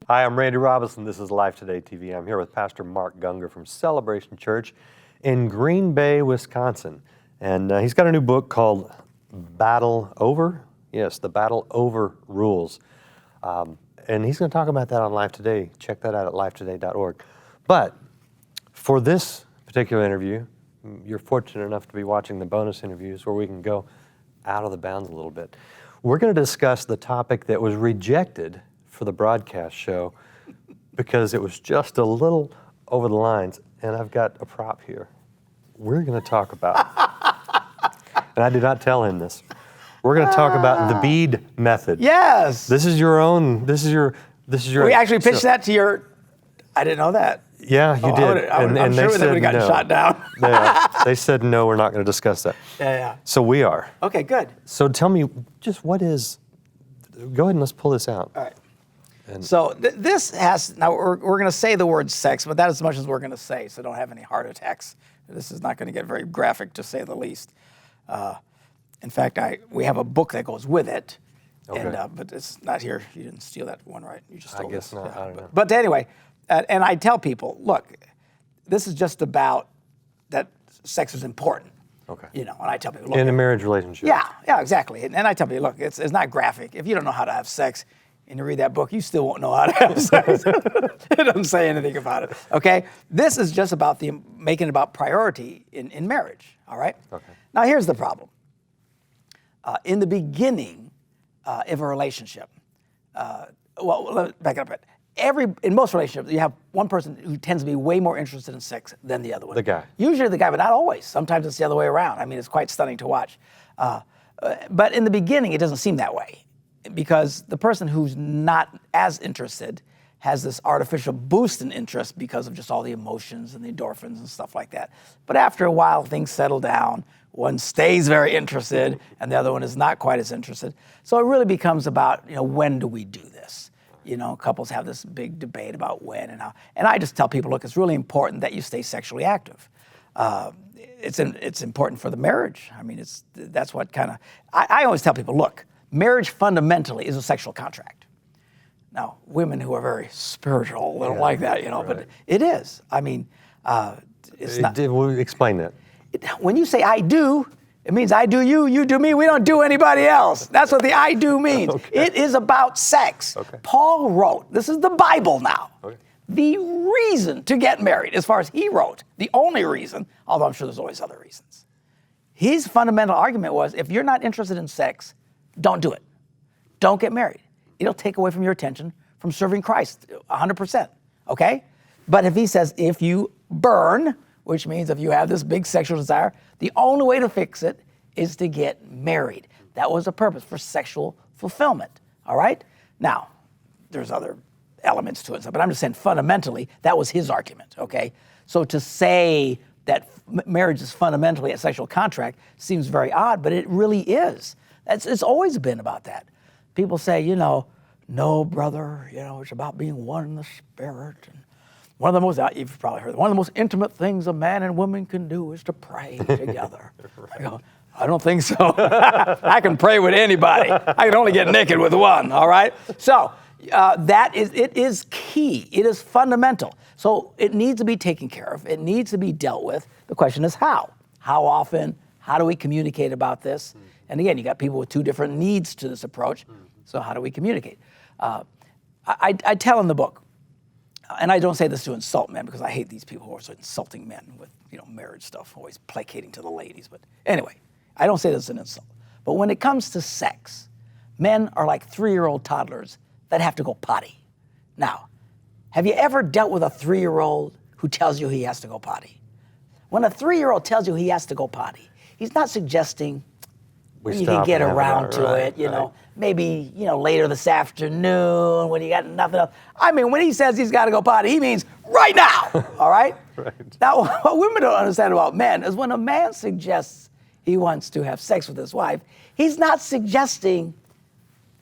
Hi, I'm Randy Robison. This is Life Today TV. I'm here with Pastor Mark Gungor from Celebration Church in Green Bay, Wisconsin. And he's got a new book called Battle Over. Yes, The Battle Over Rules. And he's going to talk about that on Life Today. Check that out at lifetoday.org. But for this particular interview, you're fortunate enough to be watching the bonus interviews where we can go out of the bounds a little bit. We're going to discuss the topic that was rejected for the broadcast show because it was just a little over the lines. And I've got a prop here. We're going to talk about, and I did not tell him this, we're going to talk about the Bead method. Yes. This is your own, this is your. We actually pitched that to your, I didn't know that. Yeah, you did. I'm sure they would have gotten shot down. They said, no, we're not going to discuss that. Yeah. So we are. Okay, good. So tell me, just what is, go ahead and let's pull this out. All right. So this has, now we're going to say the word sex, but that is as much as we're going to say, so don't have any heart attacks. This is not going to get very graphic, to say the least. In fact, we have a book that goes with it, but it's not here. You didn't steal that one, right? You just stole I guess this. not, Yeah. I don't know. But anyway, and I tell people, look, this is just about that sex is important. Okay. You know, and I tell people, look. In a marriage relationship. Yeah, exactly. And I tell people, look, it's not graphic. If you don't know how to have sex and you read that book, you still won't know how to have sex. It doesn't say anything about it, okay? This is just about making it about priority in marriage, all right? Okay. Now, here's the problem. In the beginning of a relationship, let me back it up a bit. In most relationships, you have one person who tends to be way more interested in sex than the other one. The guy. Usually the guy, but not always. Sometimes it's the other way around. I mean, it's quite stunning to watch. But in the beginning, it doesn't seem that way because the person who's not as interested has this artificial boost in interest because of just all the emotions and the endorphins and stuff like that. But after a while, things settle down. One stays very interested, and the other one is not quite as interested. So it really becomes about, when do we do this? Couples have this big debate about when and how. And I just tell people, look, it's really important that you stay sexually active. It's important for the marriage. I mean, that's what kind of. I always tell people, look, marriage fundamentally is a sexual contract. Now, women who are very spiritual, they don't like that, right. but it is. I mean, it's not. Explain that. When you say I do, it means I do you, you do me. We don't do anybody else. That's what the I do means. Okay. It is about sex. Okay. Paul wrote, this is the Bible now, the reason to get married, as far as he wrote, the only reason, although I'm sure there's always other reasons. His fundamental argument was, if you're not interested in sex, don't do it. Don't get married. It'll take away from your attention from serving Christ 100%, okay? But if he says, if you burn, which means if you have this big sexual desire, the only way to fix it is to get married. That was the purpose, for sexual fulfillment, all right? Now, there's other elements to it, but I'm just saying fundamentally, that was his argument, okay? So to say that marriage is fundamentally a sexual contract seems very odd, but it really is. It's always been about that. People say, no, brother, it's about being one in the spirit. And one of the most, you've probably heard, one of the most intimate things a man and woman can do is to pray together. Right. I don't think so. I can pray with anybody. I can only get naked with one, all right? So it is key. It is fundamental. So it needs to be taken care of. It needs to be dealt with. The question is how? How often? How do we communicate about this? And again, you got people with two different needs to this approach. So how do we communicate? I tell in the book, and I don't say this to insult men because I hate these people who are so insulting men with marriage stuff, always placating to the ladies. But anyway, I don't say this as an insult. But when it comes to sex, men are like 3-year-old toddlers that have to go potty. Now, have you ever dealt with a 3-year-old who tells you he has to go potty? When a 3-year-old tells you he has to go potty, he's not suggesting you can get around to it, maybe, later this afternoon when you got nothing else. I mean, when he says he's got to go potty, he means right now, all right? Right. Now, what women don't understand about men is when a man suggests he wants to have sex with his wife, he's not suggesting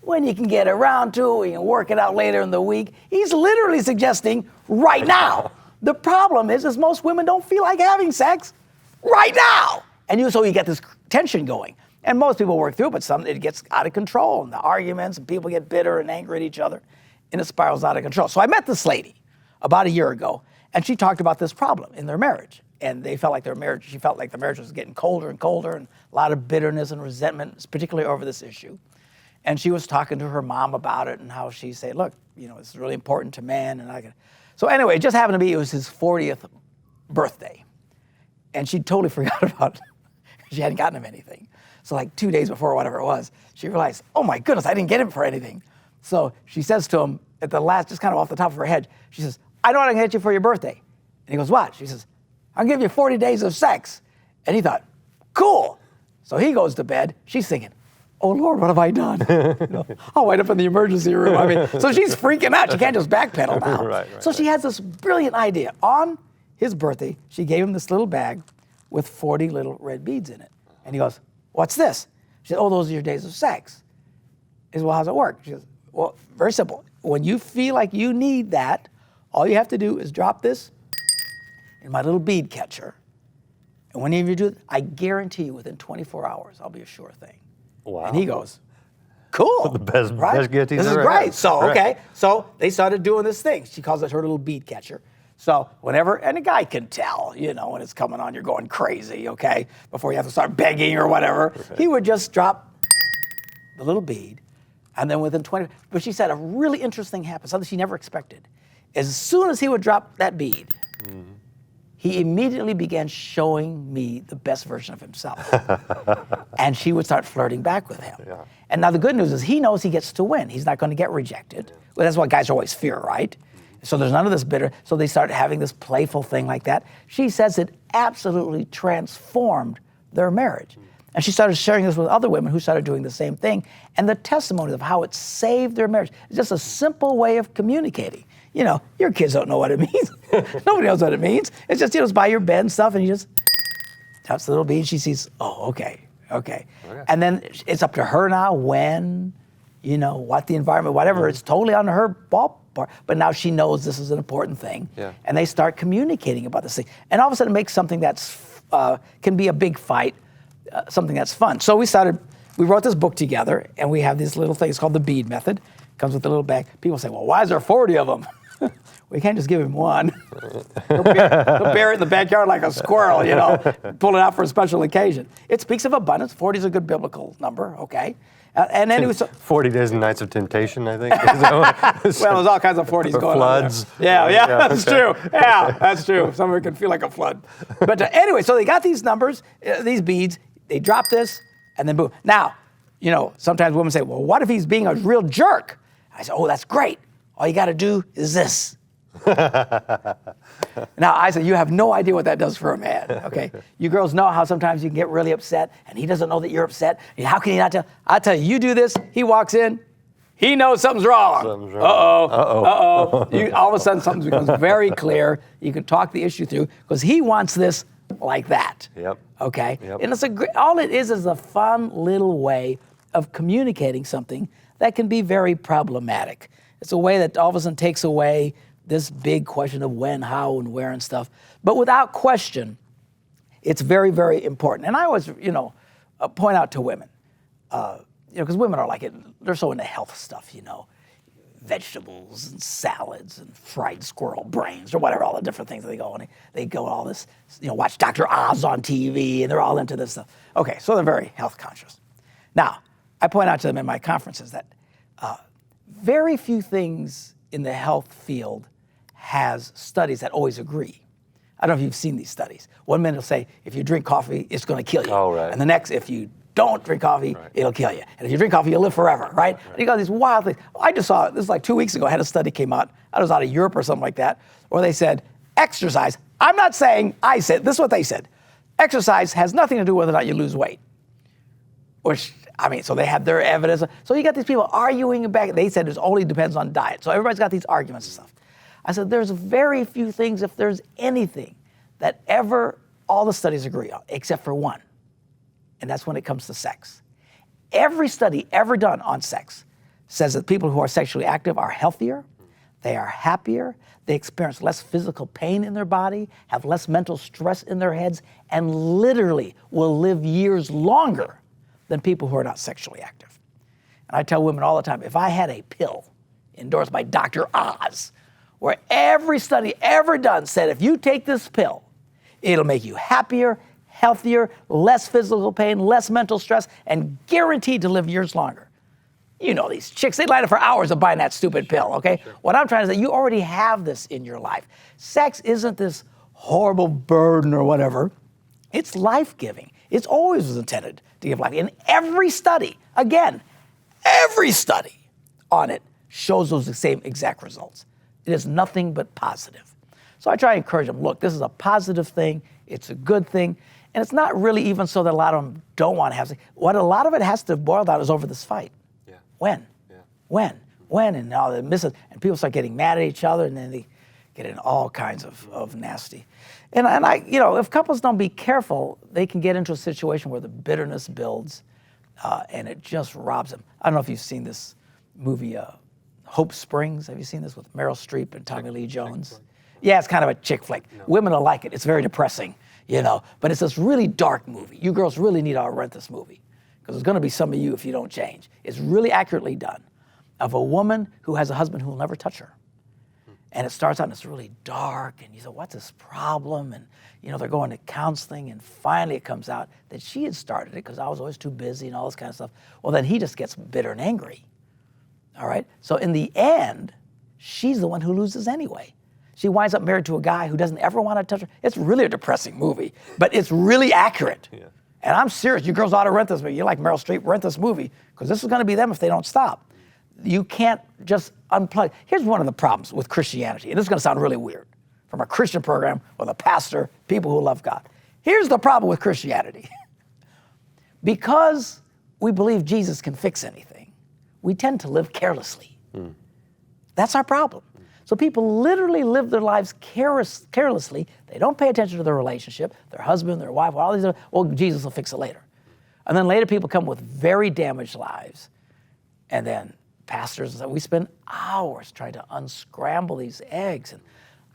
when you can get around to it, you can work it out later in the week. He's literally suggesting right now. The problem is most women don't feel like having sex right now. And so you get this tension going. And most people work through it, but it gets out of control, and the arguments, and people get bitter and angry at each other. and it spirals out of control. So I met this lady about a year ago, and she talked about this problem in their marriage. And she felt like the marriage was getting colder and colder, and a lot of bitterness and resentment, particularly over this issue. And she was talking to her mom about it and how she said, look, it's really important to men. So anyway, it just happened to be, it was his 40th birthday. And she totally forgot about it. She hadn't gotten him anything. So like 2 days before, whatever it was, she realized, oh my goodness, I didn't get him for anything. So she says to him at the last, just kind of off the top of her head, she says, I know what I can get you for your birthday. And he goes, what? She says, I'll give you 40 days of sex. And he thought, cool. So he goes to bed. She's thinking, oh Lord, what have I done? I'll wind up in the emergency room. So she's freaking out. She can't just backpedal now. Right, so she has this brilliant idea. On his birthday, she gave him this little bag with 40 little red beads in it. And he goes, what's this? She said, oh, those are your days of sex. He said, well, how's it work? She goes, well, very simple. When you feel like you need that, all you have to do is drop this in my little bead catcher. And whenever you do it, I guarantee you within 24 hours, I'll be a sure thing. Wow. And he goes, cool. The best gift he's This is ever great. had. So, Right. okay. So they started doing this thing. She calls it her little bead catcher. So whenever, and a guy can tell, when it's coming on, you're going crazy, okay? Before you have to start begging or whatever. Right. He would just drop the little bead, and then within 20, but she said a really interesting happened, something she never expected. As soon as he would drop that bead, he immediately began showing me the best version of himself. And she would start flirting back with him. Yeah. And now the good news is he knows he gets to win. He's not going to get rejected. Well, that's what guys always fear, right? So there's none of this bitter. So they start having this playful thing like that. She says it absolutely transformed their marriage. And she started sharing this with other women who started doing the same thing. And the testimony of how it saved their marriage is just a simple way of communicating. Your kids don't know what it means. Nobody knows what it means. It's just, it's by your bed and stuff, and you just taps the little bead. She sees, oh, okay. And then it's up to her now when, what the environment, whatever. It's totally on her ballpark. But now she knows this is an important thing. Yeah. And they start communicating about this thing. And all of a sudden it makes something that's can be a big fight, something that's fun. So we wrote this book together, and we have these little things called the Bead Method. It comes with a little bag. People say, well, why is there 40 of them? We can't just give him one. He'll bury it in the backyard like a squirrel, pull it out for a special occasion. It speaks of abundance. 40 is a good biblical number, okay? And then it was 40 days and nights of temptation, I think. Well, there's all kinds of 40s going floods. on there. Yeah, that's true. Yeah, that's true. Some of it can feel like a flood. But anyway, so they got these numbers, these beads. They drop this, and then boom. Now, sometimes women say, well, what if he's being a real jerk? I say, oh, that's great. All you got to do is this. Now, I said, you have no idea what that does for a man, okay? You girls know how sometimes you can get really upset, and he doesn't know that you're upset. How can he not tell? I tell you, you do this, he walks in, he knows something's wrong. Uh-oh. All of a sudden, something becomes very clear. You can talk the issue through, because he wants this like that. Yep. Okay? Yep. And all it is a fun little way of communicating something that can be very problematic. It's a way that all of a sudden takes away this big question of when, how, and where and stuff. But without question, it's very, very important. And I always, point out to women, because women are like it, they're so into health stuff, vegetables and salads and fried squirrel brains or whatever, all the different things that they go on. They go all this, watch Dr. Oz on TV, and they're all into this stuff. Okay, so they're very health conscious. Now, I point out to them in my conferences that very few things in the health field has studies that always agree. I don't know if you've seen these studies. One minute will say, if you drink coffee, it's going to kill you. Oh, right. And the next, if you don't drink coffee, it'll kill you. And if you drink coffee, you'll live forever, right? And you got these wild things. I just saw, this was like 2 weeks ago, I had a study came out, I was out of Europe or something like that, where they said, exercise, I'm not saying I said, this is what they said. Exercise has nothing to do with whether or not you lose weight. Which, so they have their evidence. So you got these people arguing back. They said it only depends on diet. So everybody's got these arguments and stuff. I said, there's very few things, if there's anything, that ever all the studies agree on, except for one. And that's when it comes to sex. Every study ever done on sex says that people who are sexually active are healthier, they are happier, they experience less physical pain in their body, have less mental stress in their heads, and literally will live years longer than people who are not sexually active. And I tell women all the time, if I had a pill endorsed by Dr. Oz, where every study ever done said if you take this pill, it'll make you happier, healthier, less physical pain, less mental stress, and guaranteed to live years longer. You know these chicks, they line up for hours of buying that stupid pill, okay? Sure. What I'm trying to say, you already have this in your life. Sex isn't this horrible burden or whatever. It's life-giving. It's always was intended to give life. In every study, again, every study on it shows those same exact results. It is nothing but positive. So I try to encourage them, look, this is a positive thing. It's a good thing. And it's not really even so that a lot of them don't want to have sex. What a lot of it has to boil down is over this fight. Yeah. When? Yeah. When? And all the misses. And people start getting mad at each other, and then they get in all kinds of nasty. And I, if couples don't be careful, they can get into a situation where the bitterness builds, and it just robs them. I don't know if you've seen this movie, Hope Springs. Have you seen this with Meryl Streep and Tommy Lee Jones? Yeah, it's kind of a chick flick. No. Women will like it. It's very depressing, but it's this really dark movie. You girls really need to rent this movie because there's going to be some of you if you don't change. It's really accurately done of a woman who has a husband who will never touch her. And it starts out and it's really dark, and you say, what's this problem? And, they're going to counseling, and finally it comes out that she had started it because I was always too busy and all this kind of stuff. Well, then he just gets bitter and angry, all right? So in the end, she's the one who loses anyway. She winds up married to a guy who doesn't ever want to touch her. It's really a depressing movie, but it's really accurate. Yeah. And I'm serious. You girls ought to rent this movie. You like Meryl Streep, rent this movie, because this is going to be them if they don't stop. You can't just unplug. Here's one of the problems with Christianity, and this is going to sound really weird from a Christian program with a pastor, people who love God. Here's the problem with Christianity. Because we believe Jesus can fix anything, we tend to live carelessly. That's our problem. So people literally live their lives carelessly. They don't pay attention to their relationship, their husband, their wife, all these other, well, Jesus will fix it later. And then later people come with very damaged lives. And then pastors, we spend hours trying to unscramble these eggs. And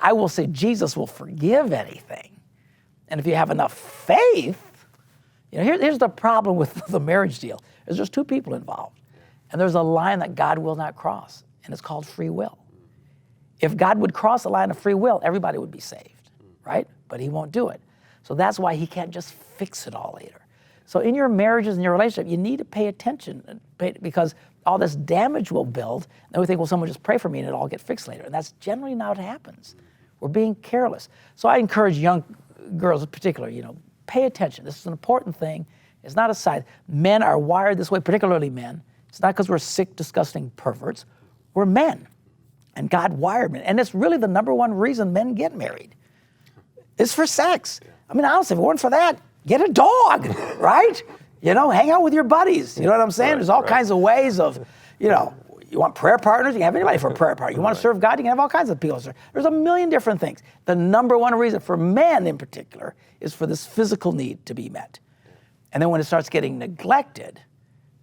I will say Jesus will forgive anything. And if you have enough faith, here's the problem with the marriage deal, is there's two people involved. And there's a line that God will not cross, and it's called free will. If God would cross the line of free will, everybody would be saved, right? But he won't do it. So that's why he can't just fix it all later. So in your marriages and your relationship, you need to pay attention because all this damage will build. And then we think, well, someone just pray for me and it'll all get fixed later. And that's generally not what happens. We're being careless. So I encourage young girls in particular, pay attention. This is an important thing. It's not a side. Men are wired this way, particularly men. It's not because we're sick, disgusting perverts. We're men. And God wired men. And it's really the number one reason men get married. It's for sex. I mean, honestly, if it weren't for that, get a dog, right? Hang out with your buddies. You know what I'm saying? There's all kinds of ways of, you want prayer partners, you can have anybody for a prayer partner. You want to serve God, you can have all kinds of people. There's a million different things. The number one reason for men in particular is for this physical need to be met. And then when it starts getting neglected,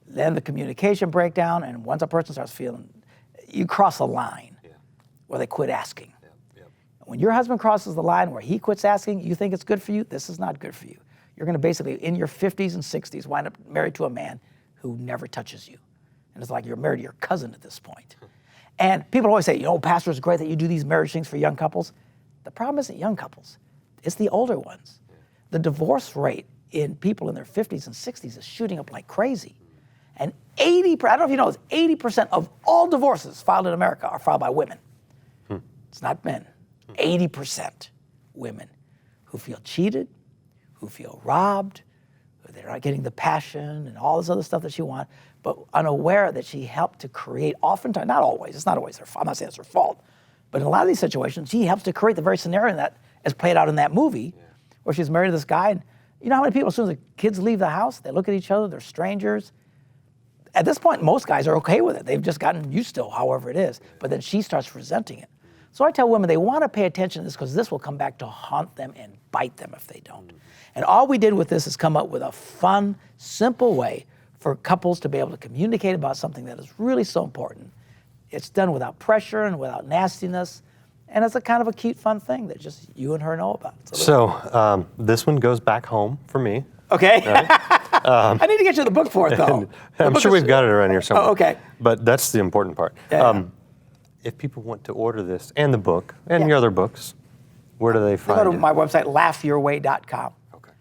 then the communication breakdown, and once a person starts feeling, you cross a line where they quit asking. When your husband crosses the line where he quits asking, you think it's good for you, this is not good for you. You're going to basically, in your 50s and 60s, wind up married to a man who never touches you. And it's like you're married to your cousin at this point. And people always say, Pastor, it's great that you do these marriage things for young couples. The problem isn't young couples. It's the older ones. The divorce rate in people in their 50s and 60s is shooting up like crazy. And 80%, I don't know if you know this, 80% of all divorces filed in America are filed by women. It's not men. 80% women who feel cheated, who feel robbed, who they're not getting the passion and all this other stuff that she wants, but unaware that she helped to create, oftentimes, not always, it's not always her fault, I'm not saying it's her fault, but in a lot of these situations, she helps to create the very scenario that is played out in that movie where she's married to this guy. And you know how many people, as soon as the kids leave the house, they look at each other, they're strangers. At this point, most guys are okay with it. They've just gotten used to however it is, but then she starts resenting it. So I tell women they want to pay attention to this because this will come back to haunt them and bite them if they don't. And all we did with this is come up with a fun, simple way for couples to be able to communicate about something that is really so important. It's done without pressure and without nastiness. And it's a kind of a cute, fun thing that just you and her know about. So this one goes back home for me. Okay. Right? I need to get you the book for it, though. I'm sure we've got it around here somewhere. Oh, okay. But that's the important part. if people want to order this and the book and Yeah. your other books, where do they They find go to it? my website, laughyourway.com. Okay.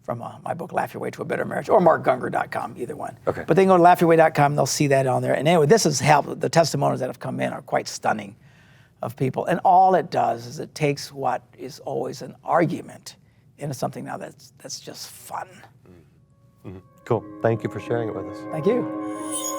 From my book, Laugh Your Way to a Better Marriage, or markgungor.com, either one. Okay. But they can go to laughyourway.com, they'll see that on there. And anyway, this has helped. The testimonies that have come in are quite stunning of people. And all it does is it takes what is always an argument into something now that's just fun. Mm-hmm. Cool. Thank you for sharing it with us. Thank you.